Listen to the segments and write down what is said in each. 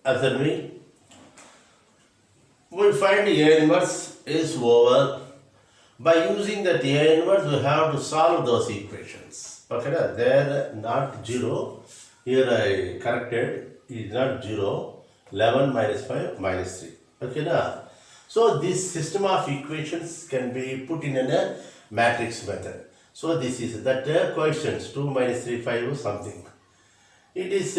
Answer me. We find A inverse is over. By using that A inverse, we have to solve those equations. Okay, they're not 0. Here I corrected. It is not 0. 11 minus 5 minus 3. Okay, now. So this system of equations can be put in a matrix method. So this is that coefficients 2 minus 3 5 something. It is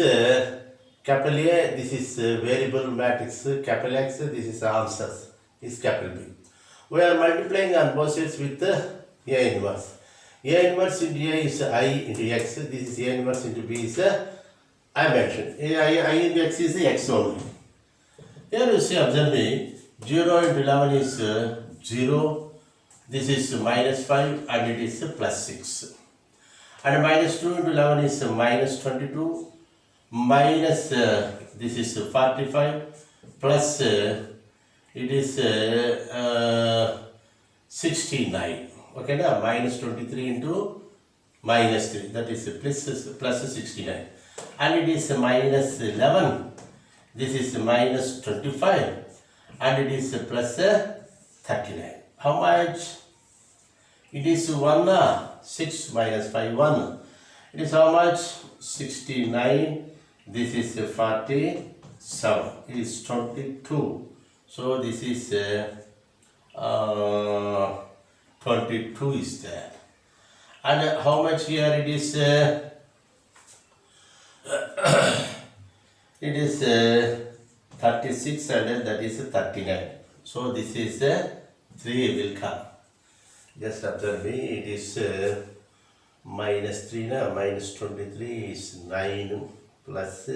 capital A, this is variable matrix, capital X, this is answers, is capital B. We are multiplying on both sides with A inverse. A inverse into A is I into X, this is A inverse into B is I mentioned. I into X is X only. Here you see, observe me, 0 into 11 is 0, this is minus 5 and it is plus 6. And minus 2 into 11 is minus 22, minus this is 45, plus it is 69. Okay, now minus 23 into minus 3, that is plus 69. And it is minus 11, this is minus 25, and it is plus 39. How much? It is 1, 6 minus 5, 1. It is how much? 69. This is 47. It is 22. So this is 22 is there. And how much here it is? It is 36 and that is 39. So this is 3 will come. Just observe me, it is minus 3 now, minus 23 is 9 plus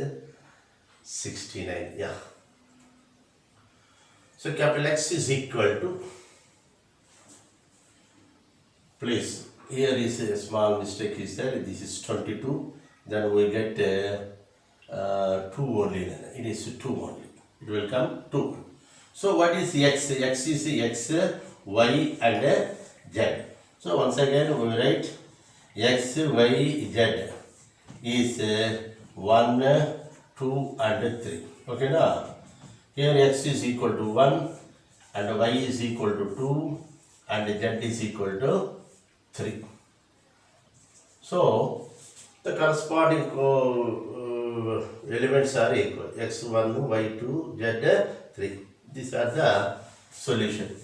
69, yeah. So capital X is equal to, please, here is a small mistake is there, this is 22, then we get 2 only, it is 2 only, it will come 2. So what is X? X is X, Y and Z. So once again we write X, Y, Z is 1, 2 and 3. Okay now? Here X is equal to 1 and Y is equal to 2 and Z is equal to 3. So the corresponding elements are equal. X1, Y2, Z3. These are the solution.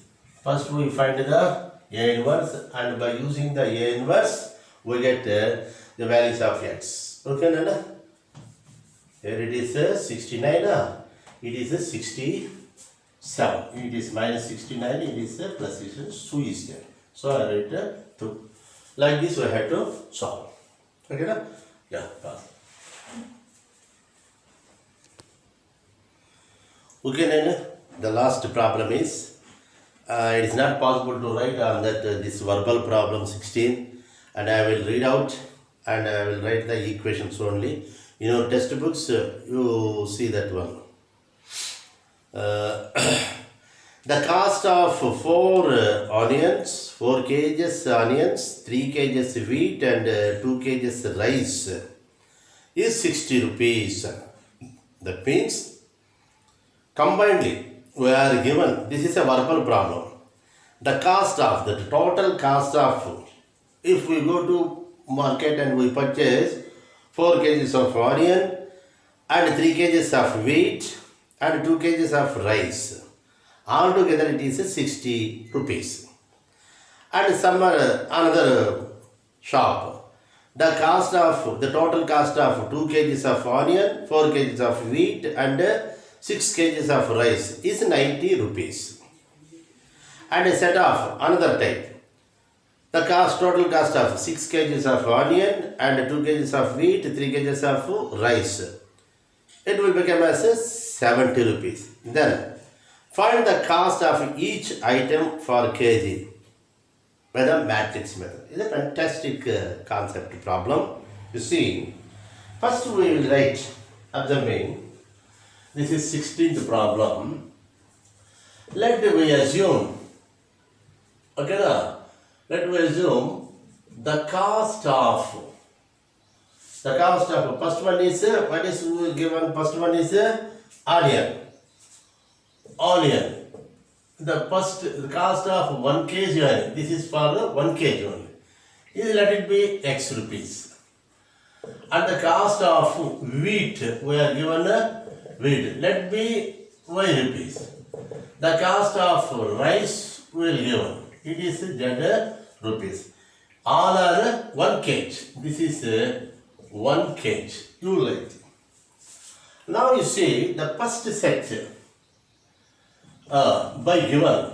First we find the A inverse, and by using the A inverse we get the values of X. Okay, Nana? Here it is 69, it is 67. It is minus 69, it is plus 2 is there. So I write 2. Like this we have to solve. Okay, na? Yeah, pass. Okay, Nana? The last problem is, it is not possible to write on that this verbal problem 16, and I will read out and I will write the equations only. In your textbooks, you see that one. The cost of 4 onions, 4 kgs onions, 3 kgs wheat and 2 kgs rice is 60 rupees. That means combinedly we are given, this is a verbal problem, the cost of, the total cost of, if we go to market and we purchase 4 kgs of onion and 3 kgs of wheat and 2 kgs of rice, altogether it is 60 rupees. And some another shop, the cost of, the total cost of 2 kgs of onion, 4 kgs of wheat and 6 kgs of rice is 90 rupees. And a set of another type, the cost, total cost of 6 kgs of onion and 2 kgs of wheat, 3 kgs of rice, it will become as 70 rupees. Then find the cost of each item for kg by the matrix method. It's a fantastic concept problem. You see, first we will write, observing, this is 16th problem. Let me assume, okay now, let me assume the cost of, first one is, what is given, first one is onion. The cost of 1 kg onion, this is for 1 kg only, is let it be X rupees. And the cost of wheat, we are given wheat, let be Y rupees. The cost of rice we will given, it is Z rupees. All are 1 kg. This is 1 kg. You like. Now you see the first set by given.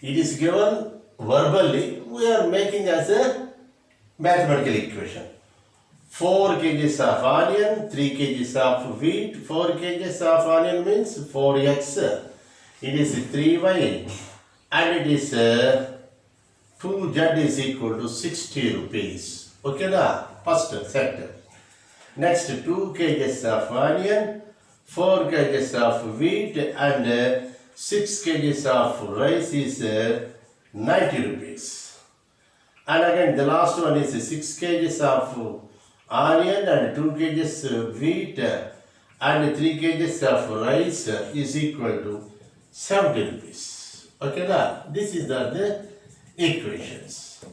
It is given verbally. We are making as a mathematical equation. 4 kgs of onion, 3 kgs of wheat. 4 kgs of onion means 4x. It is 3y and it is 2z is equal to 60 rupees. Okay na? First set. Next 2 kgs of onion, 4 kgs of wheat and 6 kgs of rice is 90 rupees. And again the last one is 6 kgs of onion and 2 kgs wheat and 3 kgs of rice is equal to 70 rupees. Okay na? This is the equations.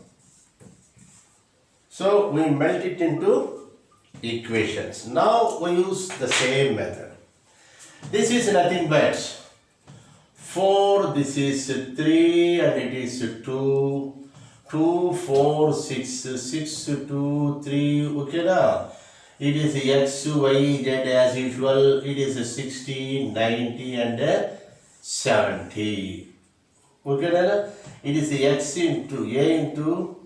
So we melt it into equations. Now we use the same method. This is nothing but 4, this is 3 and it is 2, 2, 4, 6, 6, 2, 3, okay na? It is x, y, z as usual, it is 60, 90 and 70. Okay na? It is x into a into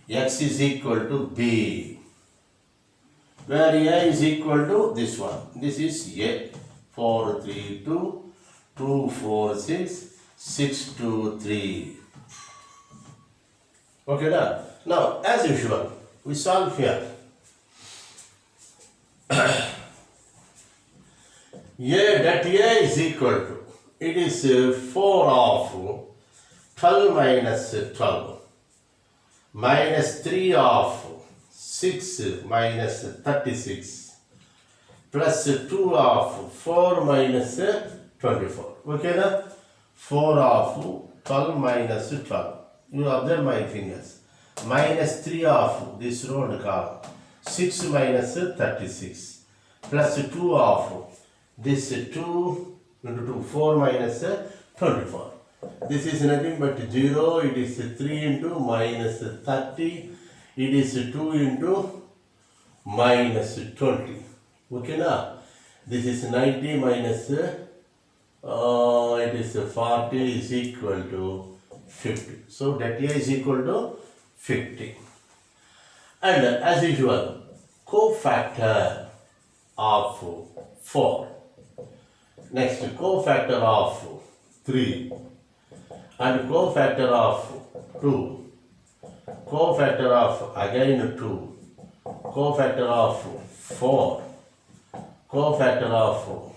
x is equal to b. Where a is equal to this one. This is a. 4, 3, 2, 2, 4, 6, 6, 2, 3. Okay na? Now as usual, we solve here. That a is equal to, it is 4 of 12 minus 12 minus 3 of 6 minus 36 plus 2 of 4 minus 24. Okay na? 4 of 12 minus 12. You observe my fingers. Minus 3 of this row and column. 6 minus 36 plus 2 of this 2 into 2, 4 minus 24. This is nothing but 0. It is 3 into minus 30. It is 2 into minus 20. Okay na? This is 90 minus it is 40 is equal to 50. So that a is equal to 50. And as usual, cofactor of 4. Next, cofactor of 3. And cofactor of 2. Cofactor of again 2. Cofactor of 4. Cofactor of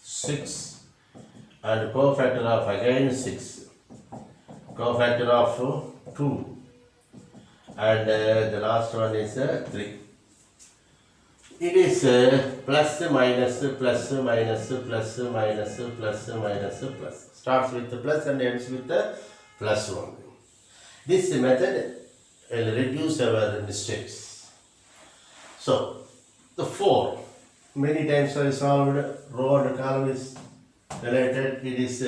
6. And cofactor of again 6. Cofactor of 2. And the last one is 3. It is plus minus plus minus plus minus plus minus plus. Starts with the plus and ends with the plus only. This method will reduce our mistakes. So the 4 many times I solved. Row and column is related. It is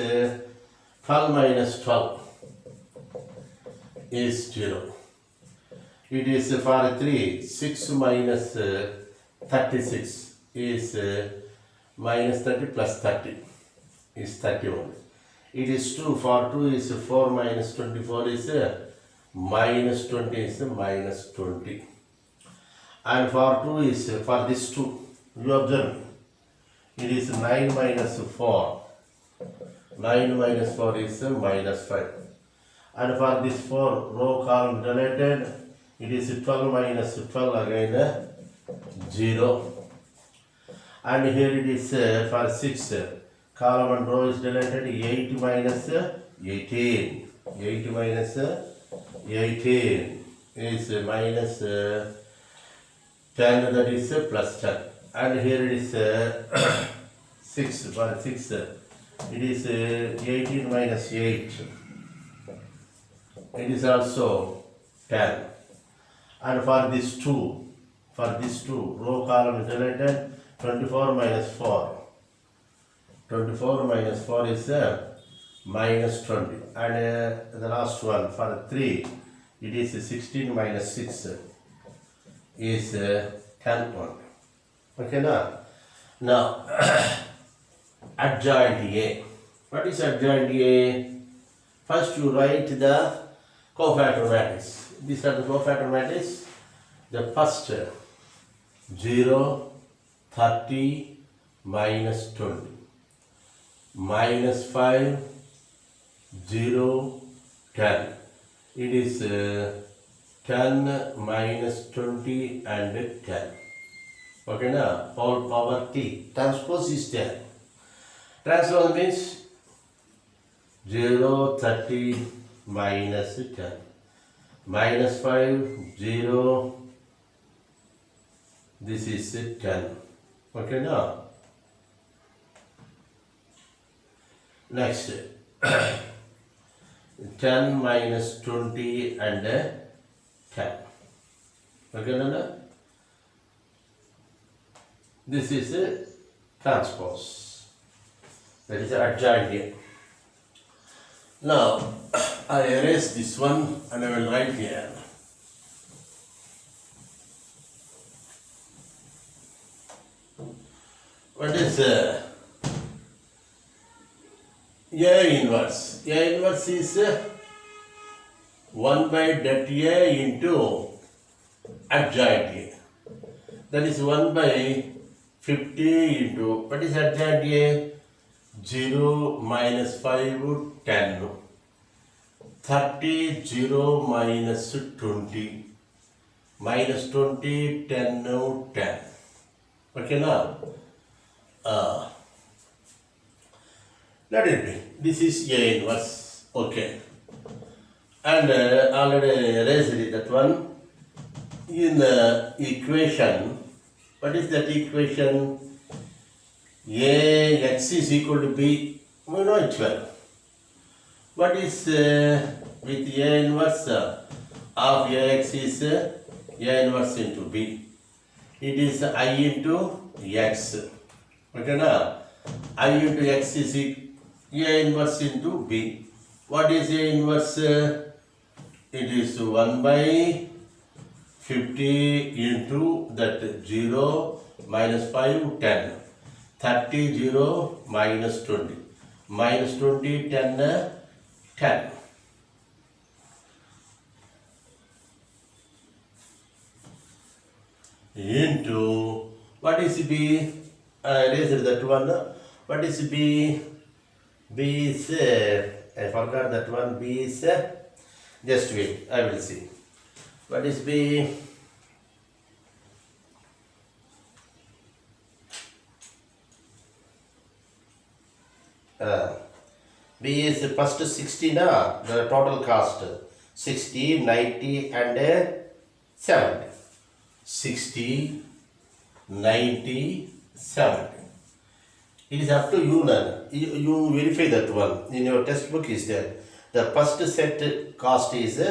12 minus 12 is 0. It is for 3, 6 minus 36 is minus 30 plus 30 is 31. It is 2, for 2 is 4 minus 24 is minus 20 is minus 20. And for 2 is, for this 2, you observe, it is 9 minus 4. 9 minus 4 is minus 5. And for this 4, row column related, it is 12 minus 12 again 0. And here it is for 6, column and row is deleted, 8 minus 18. 8 minus 18 is minus 10, that is plus 10. And here it is 6 for 6 it is 18 minus 8, it is also 10. And for this 2 row column is related 24 minus 4, 24 minus 4 is minus 20, and the last one for 3 it is 16 minus 6 is 10 one. Okay now adjoint A. What is adjoint A? First you write the cofactor matrix. These are the cofactor matrix. The first 0, 30, minus 20, minus 5, 0, 10. It is 10 minus 20 and 10. Okay now, whole power t. Transpose is 10. Transpose means 0, 30, minus 10. Minus 5, 0, this is 10. Okay now. Next, 10 minus 20 and 10. Okay now. This is a transpose. That is adjoint here. Now, I erase this one and I will write here. What is A inverse? A inverse is 1 by det A into adjoint A. That is 1 by 50 into, what is adjoint A? 0, minus 5, 10. 30, 0, minus 20. Minus 20, 10, 10. Okay now? Let it be. This is A inverse. Okay. And already erased it, that one. In the equation, what is that equation? Ax is equal to b. We know it well. What is with A inverse of Ax is A inverse into b. It is I into x. Okay now? I into x is A inverse into b. What is A inverse? It is 1 by 50 into that 0, minus 5, 10. 30, 0, minus 20. Minus 20, 10, 10. Into, what is B? I erased that one. What is B? B is, I forgot that one. B is, just wait, I will see. What is B? B is first 60 na, the total cost 60, 90 and 70. 60, 90, 70. It is up to you now. You verify that one. In your textbook is there. The first set cost is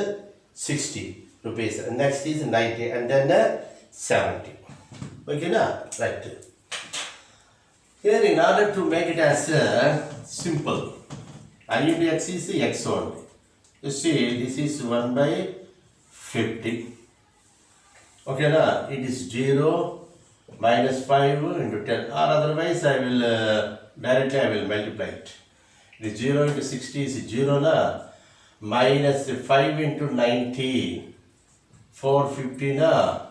60 rupees. Next is 90 and then 70. Okay na? Right. Here in order to make it as simple, I into x is x only. You see this is 1 by 50. Okay na? It is 0 minus 5 into 10, or otherwise I will directly I will multiply it. It is 0 into 60 is 0 na, minus 5 into 90, 450 na,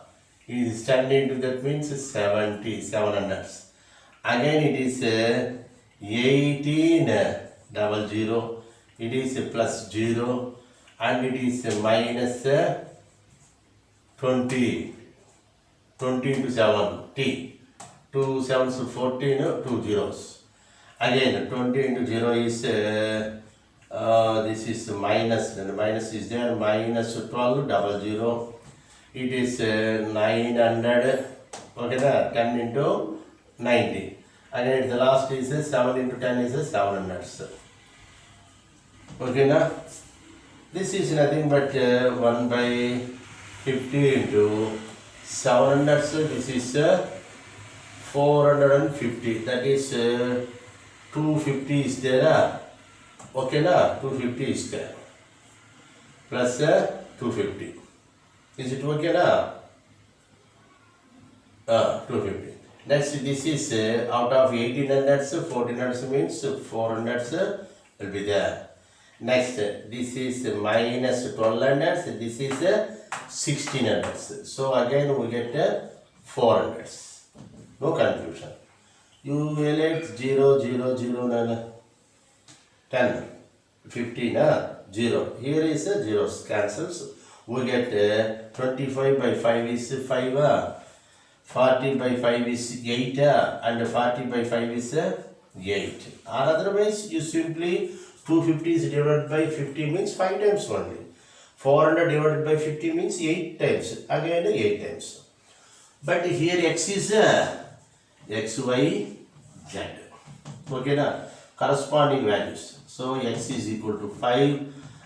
it is turned into, that means 70, 700. Again it is 18 00, it is plus 0 and it is minus 20 into 70, 2 7s 14, 2 zeros. Again 20 into 0 is this is minus, and minus is there, minus 12 00, it is 900. Okay, 10 into 90. Again the last is 7 into 10 is 700. Okay now? This is nothing but 1 by 50 into 700. This is 450. That is 250 is there. Okay na? 250 is there. Plus 250. Is it okay na? 250. Next this is out of 1800, 1400 means 400 will be there. Next this is minus 1200, this is 1600. So again we get 400. No confusion. You elect 0, 0, 0, 10, 15, 0. Here is 0 cancels. We get 25 by 5 is 5, 40 by 5 is 8, and 40 by 5 is 8. Or otherwise you simply 250 is divided by 50 means 5 times only. 400 divided by 50 means 8 times. Again 8 times. But here x is x, y, z. Okay na? Corresponding values. So x is equal to 5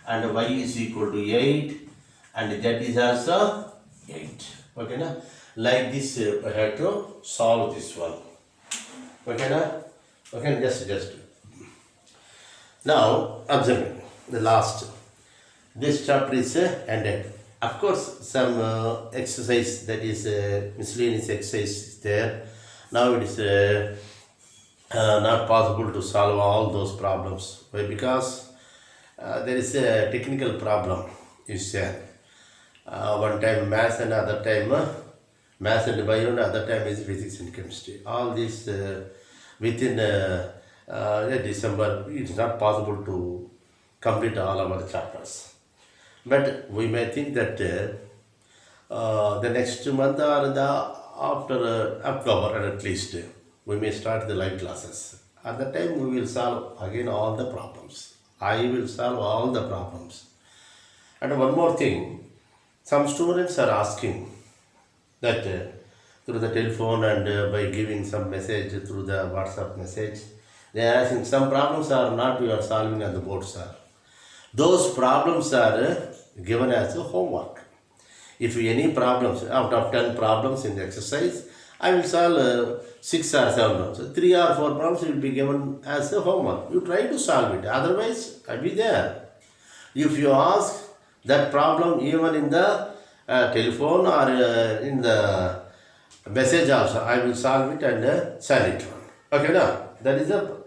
and y is equal to 8 and z is also 8. Okay na? Like this I have to solve this one. Okay na? Okay, just. Now observe the last. This chapter is ended. Of course, some exercise, that is miscellaneous exercise is there. Now it is not possible to solve all those problems. Why? Because there is a technical problem is there. One time maths and other time maths and bio and other time is physics and chemistry. All this within December, it's not possible to complete all our chapters. But we may think that the next month or after October at least, we may start the live classes. At that time, we will solve again all the problems. I will solve all the problems. And one more thing, some students are asking that through the telephone and by giving some message through the WhatsApp message, they are asking some problems are not you are solving on the board, sir. Those problems are given as a homework. If any problems, out of 10 problems in the exercise, I will solve 6 or 7 problems. So 3 or 4 problems will be given as a homework. You try to solve it. Otherwise, I'll be there. If you ask that problem even in the telephone or in the message also, I will solve it and send it on. Okay, now that is the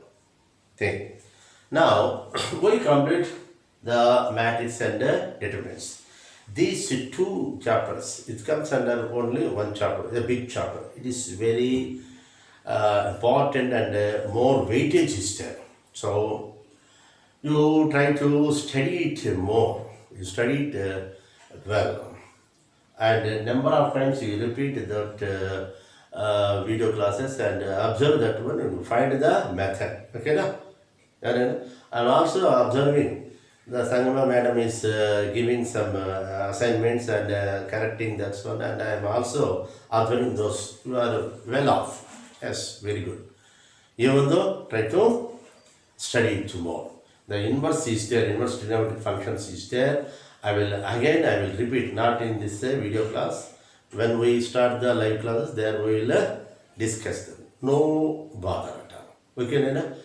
thing. Now we complete the matrix and determinants. These two chapters, it comes under only one chapter, a big chapter. It is very important and more weightage is there. So you try to study it more. You study it well. And number of times you repeat that video classes and observe that one and find the method. Okay, na? And I'm also observing the Sangama madam is giving some assignments and correcting that one, and I am also observing those. You are well off. Yes, very good. Even though try to study it more. The inverse is there, inverse trigonometric functions is there. I will repeat, not in this video class. When we start the live classes, there we will discuss them. No bother at all. Okay, Nina?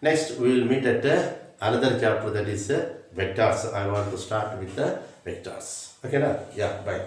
Next, we will meet at another chapter, that is vectors. I want to start with the vectors. Okay, na? Yeah, bye.